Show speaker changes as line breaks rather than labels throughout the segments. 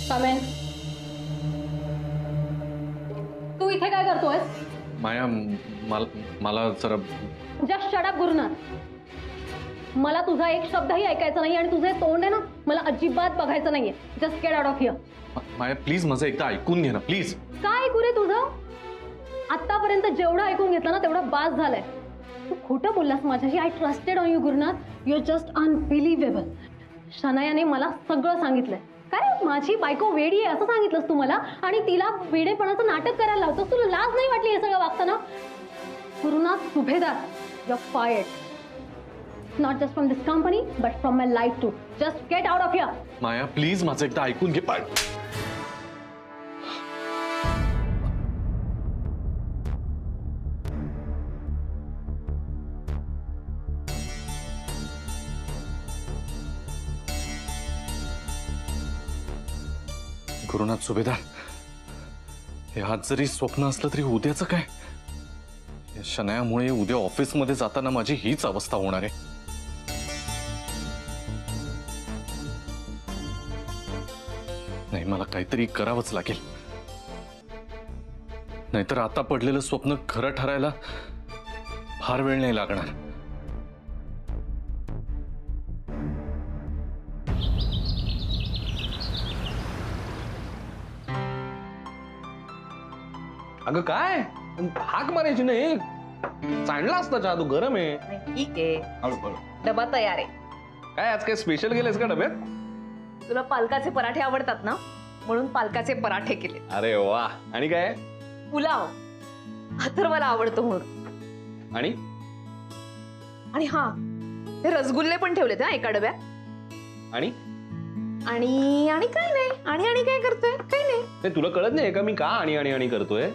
कम in. तू इथे काय करतोय?
माया मला जरा
जस्ट शट अप गुरुनाथ. मला तुझा एक शब्दही ऐकायचा नाही आणि तुझे तोंड आहे ना मला अजिबात बघायचं नाहीये. Just get out of here.
Maya please माझं एकदा ऐकून घे ना प्लीज.
काय ऐकू रे तुझं? आतापर्यंत जेवढं ऐकून घेतलं ना तेवढं बास झालंय. तू खोटं बोललास माझ्याशी. I trusted on you Gurunath. You are just unbelievable. शनायाने मला सगळं सांगितलंय. काय माझी बायको वेडी आहे असं सांगितलंस तू मला आणि तिला वेडेपणाचं नाटक करायला लावतोस. तुला लाज नाही वाटली हे सगळं वागताना? Gurunath Subhedar, you are fired. Not just from this company but from my life too. Just get out of here.
Maya please माझं एकदा ऐकून घे. गुरुनाथ सुभेदार, हे आज जरी स्वप्न असलं तरी उद्याचं काय? या शनायामुळे उद्या ऑफिसमध्ये जाताना माझी हीच अवस्था होणार आहे. नाही, मला काहीतरी करावंच लागेल. नाहीतर आता पडलेलं स्वप्न खरं ठरायला फार वेळ नाही लागणार.
अगं काय हाक मारायची नाही. चांडला असता चहा, तू गरम आहे.
ठीक आहे, डबा तयार आहे.
काय आज काय स्पेशल गेलेस का डब्यात?
तुला पालकाचे पराठे आवडतात ना, म्हणून पालकाचे पराठे केले.
अरे वा. आणि काय?
पुलाव. अथर्वला आवडतो म्हणून.
आणि
आणि हा, ते रसगुल्ले पण ठेवलेत हा एका डब्यात.
आणि
आणि आणि काय नाही. आणि काय करतोय? काही नाही.
ते तुला कळत नाही का मी का आणि करतोय?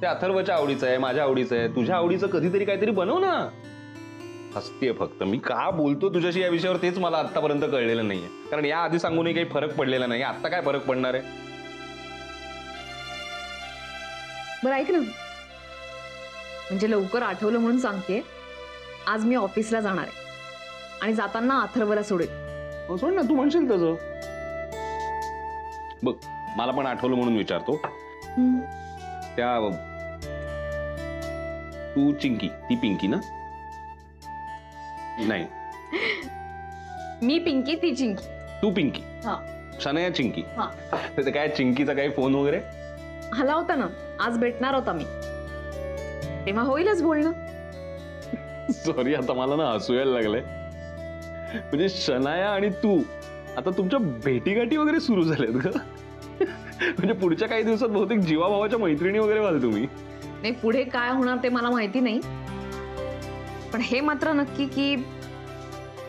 ते अथर्वच्या आवडीचं आहे, माझ्या आवडीचं आहे, तुझ्या आवडीचं कधीतरी काहीतरी बनव ना. हसतेय फक्त. मी का बोलतो तुझ्याशी या विषयावर तेच मला आतापर्यंत कळलेलं नाहीये. कारण या आधी सांगूनही काही फरक पडलेला नाही. आता काय फरक पडणार आहे?
बरं ऐक ना, म्हणजे लवकर आठवलं म्हणून सांगते. आज मी ऑफिसला जाणार आहे आणि जाताना अथर्वला सोडेल.
सोड ना, तू म्हणशील तसं. बघ, मला पण आठवलं म्हणून विचारतो. त्या तू चिंकी, ती पिंकी ना? नाही,
मी पिंकी, ती चिंकी.
तू पिंकी,
हा.
शनाया चिंकी.
हा.
तर काय चिंकीचा काही फोन वगैरे
आला होता ना, आज भेटणार होता मी, तेव्हा होईलच बोलणं.
सॉरी, आता मला ना हसू यायला लागलंय. म्हणजे शनाया आणि तू आता तुमच्या भेटीगाठी वगैरे सुरू झाल्यात का? म्हणजे पुढच्या काही दिवसात बहुतेक जीवाभावाच्या मैत्रिणी वगैरे व्हाल तुम्ही.
नाही, पुढे काय होणार ते मला माहिती नाही, पण हे मात्र नक्की की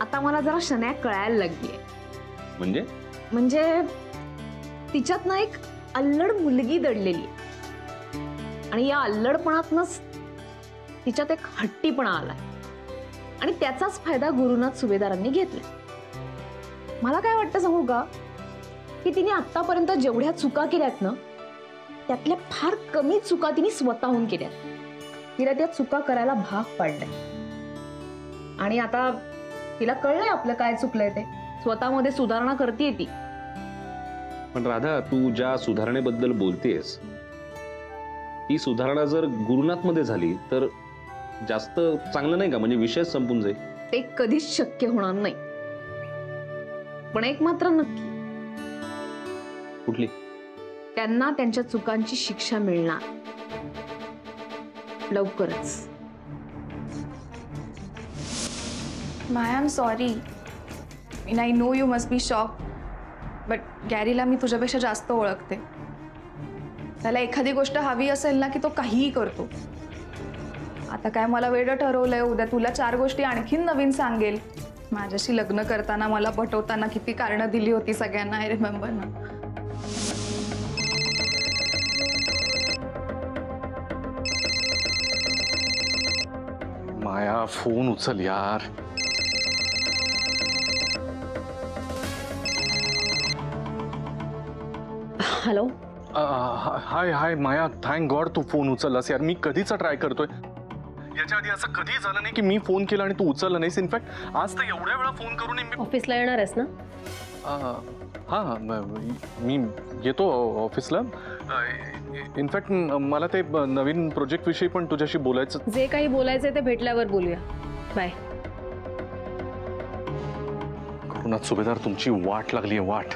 आता मला जरा शनाया कळायला लागलीये.
म्हणजे
तिच्यात ना एक अल्लड मुलगी दडलेली आणि या अल्लडपणातनच तिच्यात एक हट्टीपणा आलाय आणि त्याचाच फायदा गुरुनाथ सुभेदारांनी घेतला. मला काय वाटतं सांगू का, की तिने आतापर्यंत जेवढ्या चुका केल्यात ना त्यातल्या फार कमी चुका तिने स्वतःहून केल्यात. तिला त्या चुका करायला भाग पाडलाय आणि आता तिला कळलंय आपलं काय चुकलंय ते. स्वतःमध्ये सुधारणा करतेय ती.
पण राधा, तू ज्या सुधारणेबद्दल बोलतेस ती सुधारणा जर गुरुनाथ मध्ये झाली तर जास्त चांगलं नाही का? म्हणजे विषय संपून जाईल.
ते कधीच शक्य होणार नाही. पण एक मात्र नक्की,
कुठली?
त्यांना त्यांच्या चुकांची शिक्षा मिळणार लवकरच.
My I am sorry. I know you must be shock, but गॅरीला मी तुझ्यापेक्षा जास्त ओळखते. त्याला एखादी गोष्ट हवी असेल ना की तो काहीही करतो. आता काय मला वेडं ठरवलंय, उद्या तुला 4 गोष्टी आणखीन नवीन सांगेल. माझ्याशी लग्न करताना मला पटवताना किती कारणं दिली होती सगळ्यांना, आय रिमेंबर ना.
माया फोन उचल यार.
हॅलो.
हाय माया, थँक गॉड तू फोन उचललास यार. मी कधीचा ट्राय करतोय. याच्या आधी असं कधी झालं नाही की मी फोन केला आणि तू उचलला नाहीस. इनफॅक्ट आज तर एवढ्या वेळा फोन करून
ऑफिसला येणार आहेस ना?
हां मी येतो ऑफिसला. इनफॅक्ट मला ते नवीन प्रोजेक्टविषयी पण तुझ्याशी बोलायचं.
जे काही बोलायचंय ते भेटल्यावर बोलूया. बाय.
करुणात सुभेदार, तुमची वाट लागली आहे, वाट.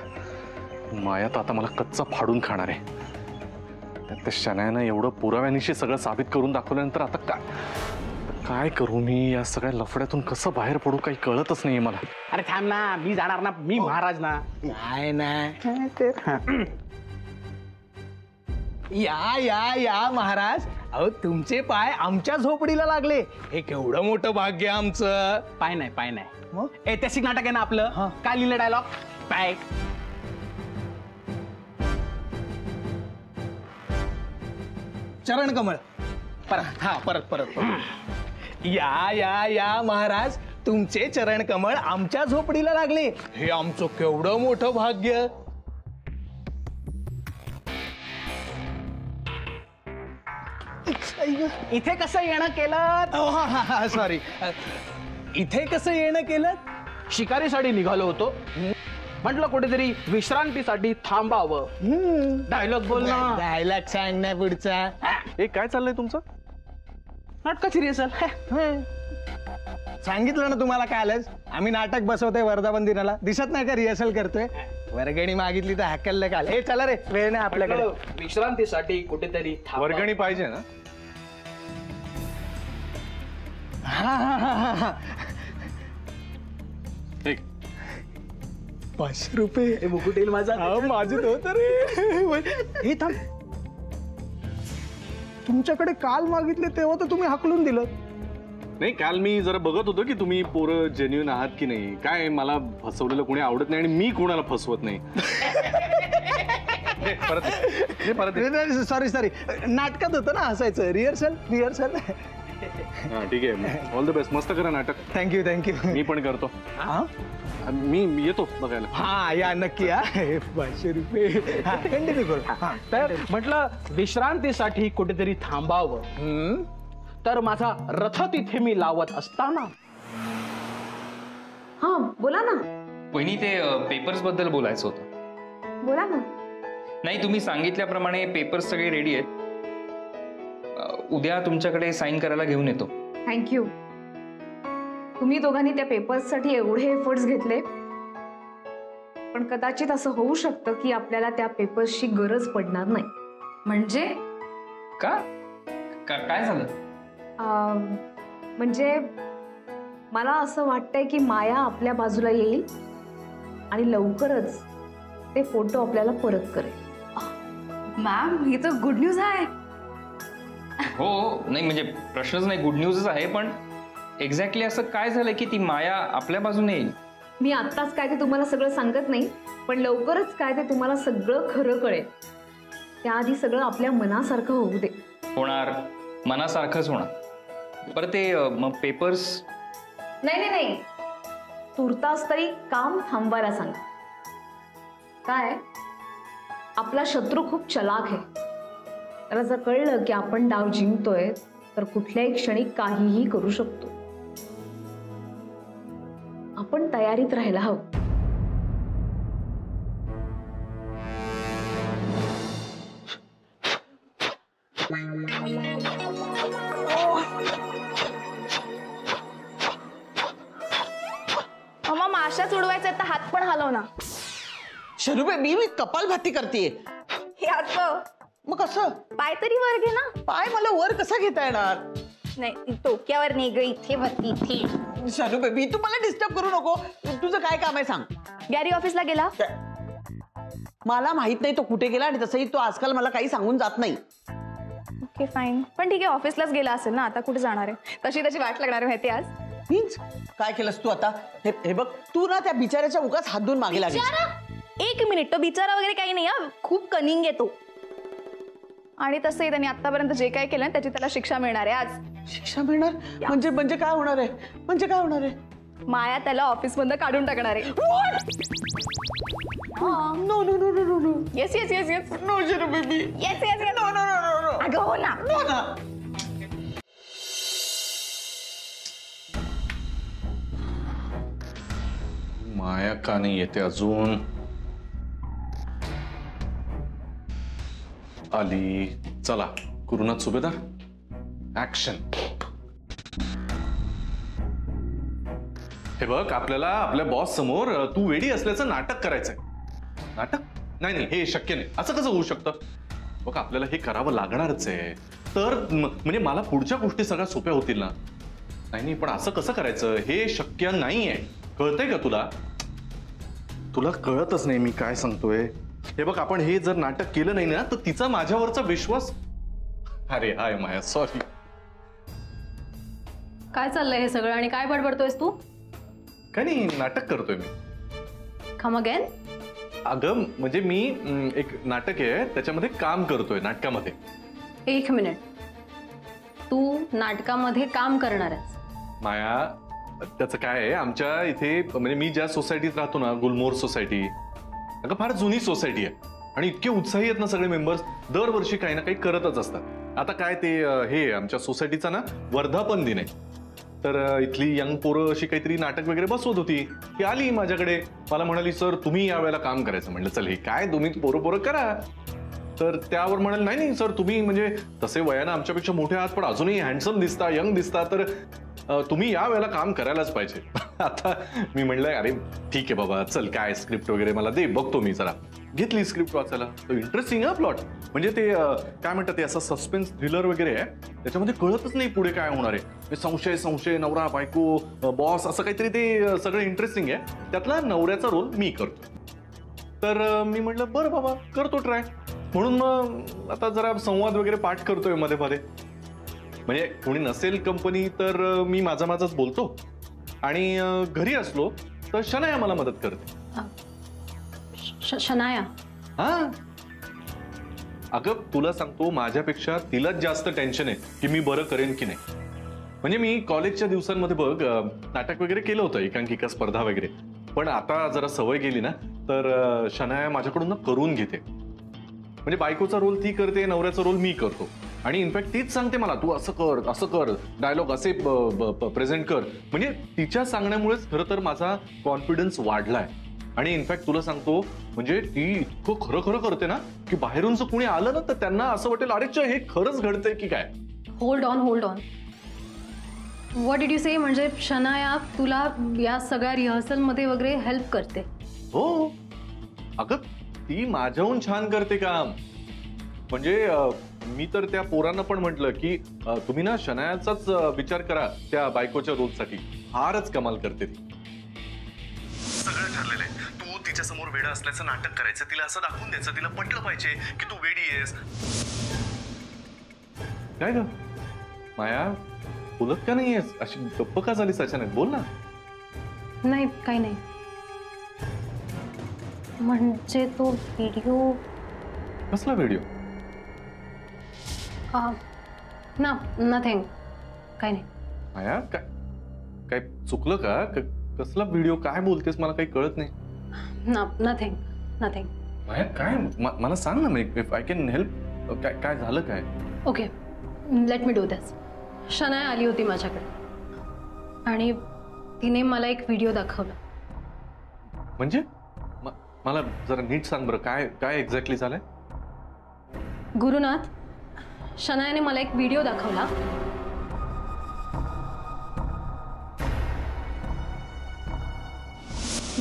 माया तर आता मला कच्चा फाडून खाणार आहे. त्या शनायानं एवढं पुराव्यानिशी सगळं साबित करून दाखवल्यानंतर आता काय करू मी? या सगळ्या लफड्यातून कसं बाहेर पडू काही कळतच नाहीये मला.
अरे थांब ना, मी जाणार ना, मी महाराज ना.
नाही नाही. या या या महाराज, अहो तुमचे पाय आमच्या झोपडीला लागले, हे केवढं मोठं भाग्य आमचं.
पाय नाही, पाय नाही.
मग?
ऐतिहासिक नाटक आहे ना आपलं. काय लिहिलं डायलॉग? पाय.
चरण कमळ. परत हा परत परत. या या या महाराज, तुमचे चरण कमळ आमच्या झोपडीला लागले, हे आमचं केवढं मोठं भाग्य.
इथे कसं येणं केलं?
सॉरी, इथे कसं येणं केलं?
शिकारीसाठी निघालो होतो. म्हटलं कुठेतरी विश्रांतीसाठी थांबावं. डायलॉग बोल ना.
डायलॉग सांग ना पुढचा.
हे काय चाललंय तुमचं?
नाटकाची रिहर्सल.
सांगितलं ना तुम्हाला कालच, आम्ही नाटक बसवतोय वर्धापन दिनाला. दिसत नाही का रिहर्सल करतोय? वर्गणी मागितली तर हॅकललं काल. हे चला रे, वेळ नाही आपल्याकडे.
विश्रांतीसाठी कुठेतरी
वर्गणी पाहिजे ना? एक
500 रुपये
मुकुट येईल माझा.
माझे होत रे. हे थांब, तुमच्याकडे काल मागितले तेव्हा तर तुम्ही हाकलून दिलं.
नाही, काल मी जरा बघत होतो की तुम्ही पोरं जेन्युइन आहात की नाही. काय मला फसवलेलं कोणी आवडत नाही आणि मी कोणाला फसवत नाही. परत
सॉरी सॉरी, नाटकात होतं ना हसायचं. Rehearsal rehearsal.
हा ठीक आहे. All the best. मस्त करा नाटक.
Thank you thank you.
मी पण करतो. मी येतो बघायला.
हा या नक्की या. 500 रुपये. कंटिन्यू करू.
तर म्हटलं विश्रांतीसाठी कुठेतरी थांबावं. तर माझा रथ तिथे मी लावत असताना.
हा बोला ना.
वहिनी, ते पेपर्स बद्दल बोलायचं होतं.
बोला ना.
नाही, तुम्ही सांगितल्याप्रमाणे पेपर्स सगळे रेडी आहेत. उद्या तुमच्याकडे साईन करायला घेऊन येतो.
थँक्यू. तुम्ही दोघांनी त्या पेपर्ससाठी एवढे एफर्ट्स घेतले, पण कदाचित असं होऊ शकतं की आपल्याला त्या पेपर्सची गरज पडणार नाही.
म्हणजे
काय झालं?
म्हणजे मला असं वाटतंय की माया आपल्या बाजूला येईल आणि लवकरच ते फोटो आपल्याला परत करेल.
मॅम, ही तर गुड न्यूज आहे.
हो, नाही म्हणजे प्रश्नच नाही, गुड न्यूजच आहे. पण एक्झॅक्टली असं काय झालं की ती माया आपल्या बाजूने येईल?
मी आत्ताच काय ते तुम्हाला सगळं सांगत नाही, पण लवकरच काय ते तुम्हाला सगळं खरं कळेल. त्याआधी सगळं आपल्या मनासारखं होऊ दे.
होणार, मनासारखंच होणार. बरं, ते मग पेपर्स?
नाही, तुर्तास तरी काम थांबवायला सांगा. काय, आपला शत्रू खूप चलाक आहे. त्याला जर कळलं की आपण डाव जिंकतोय तर कुठल्याही क्षणी काहीही करू शकतो. आपण तयारीत राहायला हवं.
मम्मा, माशाच उडवायचं तर हात पण हलव ना.
शरू बेबी, मी कपालभाती करतेय.
हे असं
मग कसं?
पाय तरी वर घे ना.
पाय मला वर कसा घेता येणार?
नाही, टोक्यावर नाही ग, इथे वरती इथे.
शरू बेबी, तू मला डिस्टर्ब करू नको. तुझं काय काम आहे सांग.
गॅरी ऑफिसला गेला.
मला माहित नाही तो कुठे गेला, आणि तसंही तो आजकाल मला काही सांगून जात नाही.
ओके फाईन, पण ठीक आहे, ऑफिसलाच गेला असेल ना. आता कुठे जाणार आहे? तशी त्याची वाट लागणार आहे माहिती आज.
मीन्स काय केलंस तू आता? हे बघ, तू ना त्या बिचाऱ्याच्या उगाच हात धुवून मागे लागली.
एक मिनिट, तो बिचारा वगैरे काही नाही हा, खूप कनिंग आहे तो. आणि तसंही त्यांनी आतापर्यंत जे काय केलं त्याची त्याला शिक्षा मिळणार आहे आज.
शिक्षा मिळणार? म्हणजे काय होणार आहे? म्हणजे काय होणार आहे?
माया त्याला ऑफिस मधून काढून टाकणार आहे.
No no no no no.
Yes yes yes yes.
No Sharu baby.
Yes yes yes.
No no no no.
अगं हो ना.
नो ना.
माया का नाही येते अजून? आली. चला गुरुनाथ सुभेदार, ऍक्शन. हे बघ, आपल्याला आपल्या बॉस समोर तू वेडी असल्याचं नाटक करायचंय. नाटक? नाही नाही, हे शक्य नाही. असं कसं होऊ शकतं? बघ, आपल्याला हे करावं लागणारच आहे. तर म्हणजे मला पुढच्या गोष्टी सगळ्या सोप्या होतील ना. नाही नाही, पण असं कसं करायचं? हे शक्य नाहीये. कळतंय का तुला? तुला कळतच नाही मी काय सांगतोय. हे बघ, आपण हे जर नाटक केलं नाही ना, तर तिचा माझ्यावरचा विश्वास. अरे हाय माया, सॉरी.
काय चाललंय हे सगळं आणि काय बडबडतोयस तू?
काय नाही, नाटक करतोय मी.
Come again?
अगं म्हणजे मी एक नाटक आहे त्याच्यामध्ये काम करतोय, नाटकामध्ये.
1 मिनिट. तू नाटकामध्ये काम करणार आहेस?
माया, त्याचं काय आहे, आमच्या इथे म्हणजे मी ज्या सोसायटीत राहतो ना, गुलमोहर सोसायटी, अगं फार जुनी सोसायटी आहे आणि इतके उत्साही आहेत ना सगळे मेंबर्स. दरवर्षी काही ना काही करतच असतात. आता काय ते हे आमच्या सोसायटीचा ना वर्धापन दिन आहे. तर इथली यंग पोरं अशी काहीतरी नाटक वगैरे बसवत होती. ती आली माझ्याकडे, मला म्हणाली, सर तुम्ही यावेळेला काम करायचं. म्हणलं चल, हे काय तुम्ही पोरं करा. तर त्यावर म्हणाल, नाही नाही सर, तुम्ही म्हणजे तसे वयानं आमच्यापेक्षा मोठे आहात पण अजूनही हँडसम दिसता, यंग दिसता, तर तुम्ही या वेळेला काम करायलाच पाहिजे. आता मी म्हणलं, अरे ठीक आहे बाबा, चल काय स्क्रिप्ट वगैरे मला दे, बघतो मी. जरा घेतली स्क्रिप्ट वाचायला. इंटरेस्टिंग आहे प्लॉट. म्हणजे ते काय म्हणतात, ते असं सस्पेन्स थ्रिलर वगैरे आहे. त्याच्यामध्ये कळतच नाही पुढे काय होणार आहे. संशय, नवरा बायको बॉस, असं काहीतरी ते सगळं इंटरेस्टिंग आहे. त्यातला नवऱ्याचा रोल मी करतो. तर मी म्हटलं बरं बाबा, करतो ट्राय. म्हणून मग आता जरा संवाद वगैरे पाठ करतोय मध्ये मध्ये. म्हणजे कोणी नसेल कंपनी तर मी माझाच बोलतो आणि घरी असलो तर शनाया मला मदत करते.
शनाया?
हा, अगं तुला सांगतो, माझ्यापेक्षा तिलाच जास्त टेन्शन आहे की मी बरं करेन की नाही. म्हणजे मी कॉलेजच्या दिवसांमध्ये बघ नाटक वगैरे केलं होतं, एकांकिका स्पर्धा वगैरे. पण आता जरा सवय गेली ना, तर शनाया माझ्याकडून करून घेते. म्हणजे बायकोचा रोल ती करते, नवऱ्याचा रोल मी करतो. आणि इनफॅक्ट तीच सांगते मला, तू असं कर, डायलॉग असे प्रेझेंट कर. म्हणजे तिच्या सांगण्यामुळेच खरं तर माझा कॉन्फिडन्स वाढलाय. आणि इनफॅक्ट तुला सांगतो, म्हणजे ती इतकं खरं करते ना की बाहेरून जर कुणी आलं ना तर त्यांना असं वाटेल, अरे हे खरंच घडतंय की काय.
Hold on. What did you say? म्हणजे शनाया तुला या सगळ्या रिहर्सलमध्ये वगैरे हेल्प करते?
हो अगं, ती माझ्याहून छान करते काम. म्हणजे मी तर त्या पोरांना पण म्हटलं की तुम्ही ना शनायाचाच विचार करा त्या बायकोच्या रोलसाठी. फारच कमाल करते ती. सगळं ठरलेलं आहे. तू तिच्या समोर वेडा असल्याचं नाटक करायचं, तिला असं दाखवून द्यायचं, तिला पटलं पाहिजे की तू वेडी आहेस. काय ग माया, बोलत का नाहीयेस? अशी गप्प का झालीस अचानक? बोल ना.
नाही, काही नाही. म्हणजे तो व्हिडिओ.
कसला व्हिडिओ?
नथिंग, काही नाही.
माया, काय चुकलं का? कसला व्हिडिओ? काय बोलतेस? मला काही कळत नाही.
नथिंग.
माया काय? मला सांग ना, इफ आय कॅन हेल्प. काय झालं काय?
ओके, लेट मी डू दिस. शनाया आली होती माझ्याकडे आणि तिने मला एक व्हिडिओ दाखवला.
म्हणजे मला जरा नीट सांग बरं, काय एक्झॅक्टली झालंय?
गुरुनाथ, शनायाने मला एक व्हिडिओ दाखवला.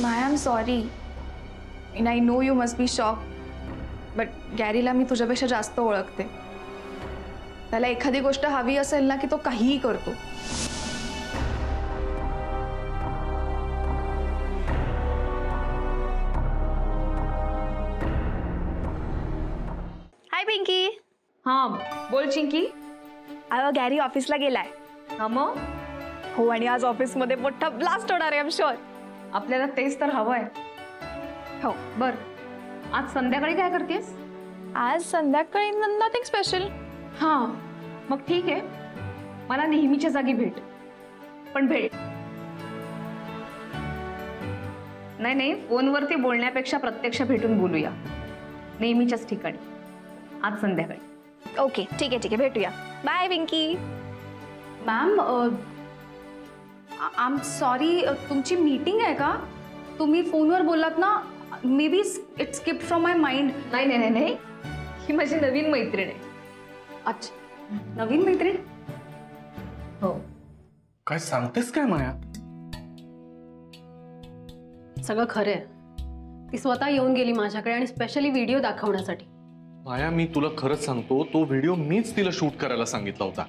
My I am sorry. and I know you must be shocked, but गॅरीला मी तुझ्यापेक्षा जास्त ओळखते. त्याला एखादी गोष्ट हवी असेल ना की तो काहीही करतो.
हाय पिंकी.
हां बोल चिंकी.
अगं गॅरी ऑफिसला गेलाय.
हा मग?
हो, आणि आज ऑफिसमध्ये मोठा ब्लास्ट होणार आहे. I am sure.
आपल्याला तेच तर हवंय.
हो.
बर, आज संध्याकाळी काय करतेस?
आज संध्याकाळी नथिंग स्पेशल.
हां मग ठीक आहे, मला नेहमीच्या जागी भेट. पण भेट नाही, फोनवरती बोलण्यापेक्षा प्रत्यक्ष भेटून बोलूया, नेहमीच्याच ठिकाणी, आज संध्याकाळी.
ओके, ठीक आहे भेटूया. Bye Pinky.
Ma'am, I am sorry, तुमची मीटिंग आहे का?
तुम्ही फोनवर बोललात ना, may be it skip from my mind.
नाही नाही नाही नाही, ही माझी नवीन मैत्रीण आहे.
अच्छा, नवीन मैत्रीण?
हो.
काय सांगतेस काय माया?
सगळं खरं आहे. ती स्वतः येऊन गेली माझ्याकडे आणि स्पेशली व्हिडिओ दाखवण्यासाठी.
माया, मी तुला खरंच सांगतो, तो व्हिडिओ मीच तिला शूट करायला सांगितला होता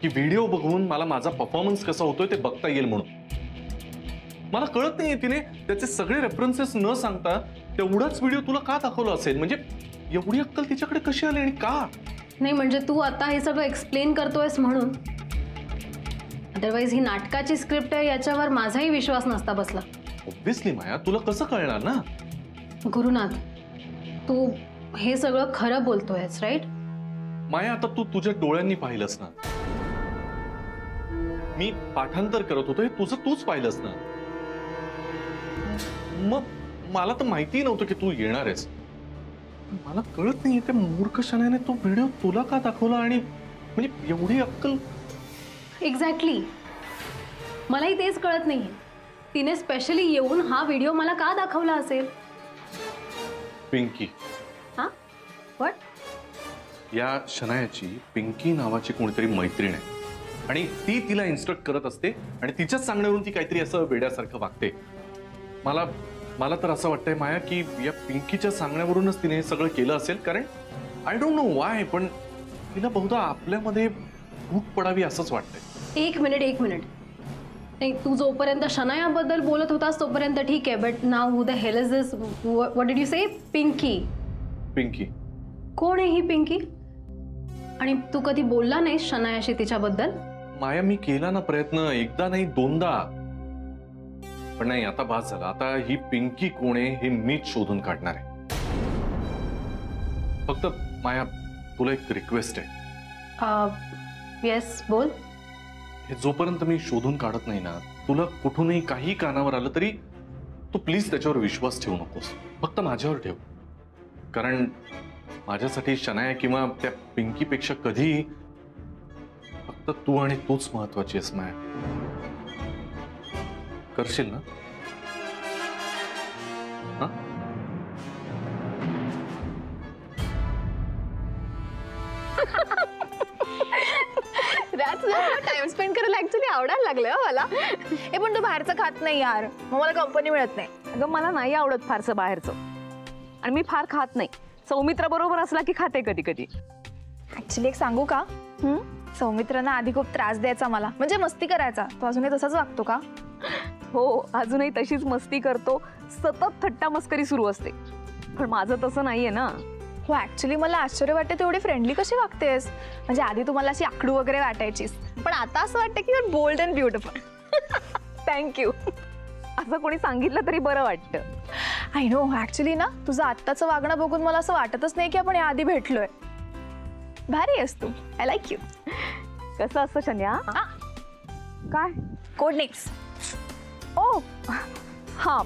की व्हिडिओ बघून मला माझा परफॉर्मन्स कसा होतोय ते बघता येईल म्हणून. मला कळत नाहीये तिने त्याचे सगळे रेफरन्सेस न सांगता तेवढाच व्हिडिओ तुला का दाखवला असेल. म्हणजे एवढी अक्कल तिच्याकडे कशी आली आणि का?
नाही म्हणजे तू आता हे सगळं एक्सप्लेन करतोयस म्हणून. अदरवाईज ही नाटकाची स्क्रिप्ट आहे याच्यावर माझाही विश्वास नसता बसला.
ऑब्व्हियसली माया, तुला कसं कळणार ना?
गुरुनाथ, तू हे सगळं खरं बोलतोयस राईट?
माया, आता तू तुझ्या डोळ्यांनी पाहिलंस ना. मी पाठांतर करत होतो हे तुझं तूच पाहिलंस ना. मग मला तर माहिती नव्हतं की तू येणार आहेस. मला कळत नाही त्या मूर्ख शनाने तो व्हिडिओ तुला का दाखवला आणि म्हणजे एवढी अक्कल.
एक्झॅक्टली, मलाही तेच कळत नाहीये. तिने स्पेशली येऊन हा व्हिडिओ मला का दाखवला असेल?
पिंकी.
हा, व्हॉट?
या शनायाची पिंकी नावाची कोणीतरी मैत्रीण आहे आणि ती तिला इन्स्ट्रक्ट करत असते आणि तिच्याच सांगण्यावरून ती काहीतरी असं वेड्यासारखं वागते. मला तर असं वाटतंय माया की या पिंकीच्या सांगण्यावरूनच तिने हे सगळं केलं असेल. कारण आय डोंट नो वाय, पण तिला बहुधा आपल्यामध्ये फूट पडावी असंच वाटतंय.
एक मिनिट. नाही, तू जोपर्यंत शनायाबद्दल बोलत होतास तोपर्यंत ठीक आहे, बट नाव who the hell is this? What did you say? Pinky. कोण आहे ही पिंकी? आणि तू कधी बोलला नाहीस शनायाशी तिच्याबद्दल?
माया, मी केला ना प्रयत्न, एकदा नाही दोनदा, पण नाही, आता बास झाला. आता ही पिंकी कोण आहे हे मीच शोधून काढणार आहे. फक्त माया, तुला एक रिक्वेस्ट आहे.
येस, बोल.
हे जोपर्यंत मी शोधून काढत नाही ना, तुला कुठूनही काही कानावर आलं तरी तू प्लीज त्याच्यावर विश्वास ठेवू नकोस. फक्त माझ्यावर ठेव. कारण माझ्यासाठी शनाया किंवा त्या पिंकीपेक्षा कधी फक्त तू आणि तूच महत्वाची आहेस माया. करशील ना?
टाइम स्पेंड करायला ऍक्च्युली आवडायला लागलं मला. हे पण तू बाहेरचं खात नाही यार, मग मला कंपनी मिळत नाही.
अगं मला नाही आवडत फारसं बाहेरचं, आणि मी फार खात नाही. सौमित्र बरोबर असला की खाते कधी कधी.
ऍक्च्युली एक सांगू का? सौमित्रांना आधी खूप त्रास द्यायचा मला, म्हणजे मस्ती करायचा. तो अजूनही तसाच वागतो का?
हो, अजूनही तशीच मस्ती करतो. सतत थट्टा मस्करी सुरू असते. पण माझं तसं नाहीये ना.
हो, ऍक्च्युली मला आश्चर्य वाटते तू एवढी फ्रेंडली कशी वागतेस. म्हणजे आधी तुम्हाला अशी आकडू वगैरे वाटायचीस, पण आता असं वाटतं की your bold and beautiful.
Thank you. असं कोणी सांगितलं तरी बरं वाटतं.
आय नो, ऍक्च्युली ना तुझं आत्ताचं वागणं बघून मला असं वाटतच नाही की आपण याआधी भेटलोय. भारी आहेस तू. I like you.
कसं असतं शन्या? काय?
Code next.
ओ हा,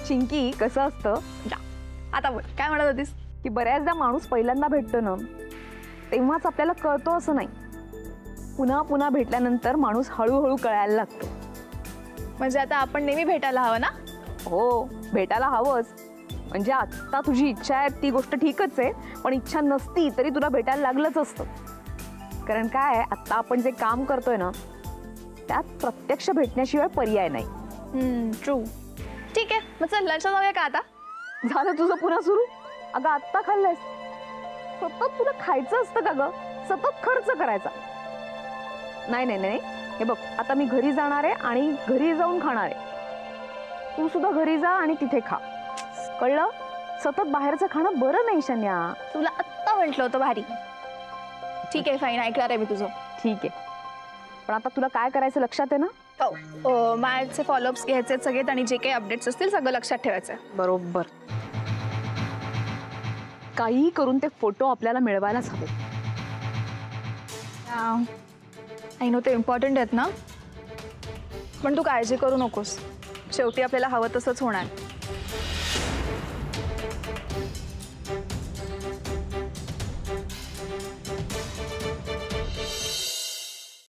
चिंकी, कसं असतं
आता बोल, काय म्हणत होतीस?
की बऱ्याचदा माणूस पहिल्यांदा भेटतो ना तेव्हाच आपल्याला कळतो असं नाही. पुन्हा पुन्हा भेटल्यानंतर माणूस हळूहळू कळायला लागतो.
म्हणजे आता आपण नेहमी भेटायला हवं ना?
हो, भेटायला हवंच. म्हणजे आत्ता तुझी इच्छा आहे ती गोष्ट ठीकच आहे, पण इच्छा नसती तरी तुला भेटायला लागलंच असतं. कारण काय आहे, आत्ता आपण जे काम करतोय ना त्यात प्रत्यक्ष भेटण्याशिवाय पर्याय नाही.
ट्रू. ठीक आहे, मग चल लंच जाऊया का आता?
झालं तुझं पुन्हा सुरू? अगं आत्ता खाल्लंयस, सतत तुला खायचं असतं का ग? सतत खर्च करायचा. नाही नाही नाही, हे बघ, आता मी घरी जाणार आहे आणि घरी जाऊन खाणार आहे. तू सुद्धा घरी जा आणि तिथे खा, कळलं? सतत बाहेरचं खाणं बरं नाही शन्या.
तुला आत्ता म्हटलं होतं भारी. ठीक आहे, फाईन, ऐकणार आहे मी तुझं.
ठीक आहे, पण आता तुला काय करायचं लक्षात आहे ना?
हो, माझे फॉलोअप्स घ्यायचे सगळेत आणि जे काही अपडेट्स असतील सगळं लक्षात ठेवायचं.
बरोबर. काही करून ते फोटो आपल्याला मिळवायलाच हवे.
आय नो ते इम्पॉर्टंट आहेत ना, पण तू काळजी करू नकोस. शेवटी आपल्याला हवं तसंच होणार.